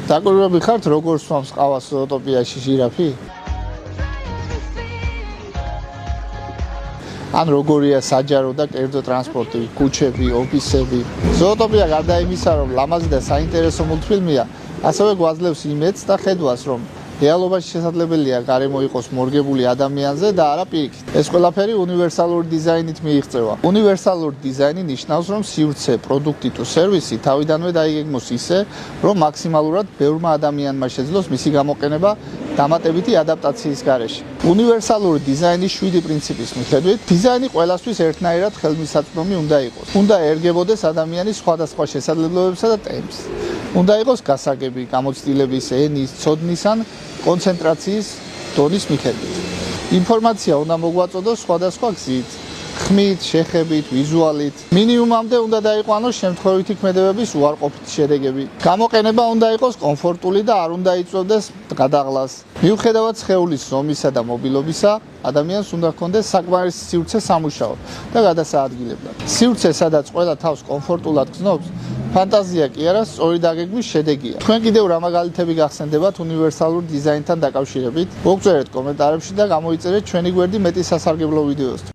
დაკვირვები ხართ, როგორ სვამს ყავას ზოოტოპიაში ჟირაფი? ან როგორია საჯარო და კერძო ტრანსპორტი, ქუჩები, ოფისები. ზოოტოპია გარდა იმისა, რომ ლამაზი და საინტერესო მულტფილმია, ასევე გვაძლევს იმედს და ხედვას, რომ რეალობაში შესაძლებელია გარემო იყოს მორგებული ადამიანზე და არა პირიქით. ეს ყველაფერი უნივერსალური დიზაინით მიიღწევა. უნივერსალური დიზაინი ნიშნავს, რომ სივრცე, პროდუქტი თუ სერვისი თავიდანვე დაიგეგმოს ისე, რომ მაქსიმალურად ბევრმა ადამიანმა შეძლოს მისი გამოყენება დამატებითი ადაპტაციის გარეშე. უნივერსალური დიზაინის 7 პრინციპის მიხედვით, დიზაინი ყველასთვის ერთნაირად ხელმისაწვდომი უნდა იყოს. უნდა ერგებოდეს ადამიანის სხვადასხვა შესაძლებლობებსა და ტემპს. უნდა იყოს გასაგები, გამოცდილების, ენის, ცოდნის ან კონცენტრაციის დონის მიხედვით. ინფორმაცია უნდა მოგვაწოდოს სხვადასხვა გზით, ხმით, შეხებით, ვიზუალით. მინიმუმამდე უნდა დაიყვანოს შემთხვევითი ქმედებების უარყოფითი შედეგები. გამოყენება უნდა იყოს კომფორტული და არ უნდა იწვევდეს გადაღლას. მიუხედავად სხეულის ზომისა და მობილობისა, ადამიანს უნდა ჰქონდეს საკმარისი სივრცე სამუშაოდ და გადასაადგილებლად. სივრცე, სადაც ყველა თავს კომფორტულად გრძნობს, ფანტაზია კი არა, სწორი დაგეგმვის შედეგია. თქვენ კიდევ რა მაგალითები გახსენდებათ უნივერსალურ დიზაინთან დაკავშირებით? მოგწერეთ კომენტარებში და გამოიწერეთ ჩვენი გვერდი მეტი სასარგებლო ვიდეოსთვის.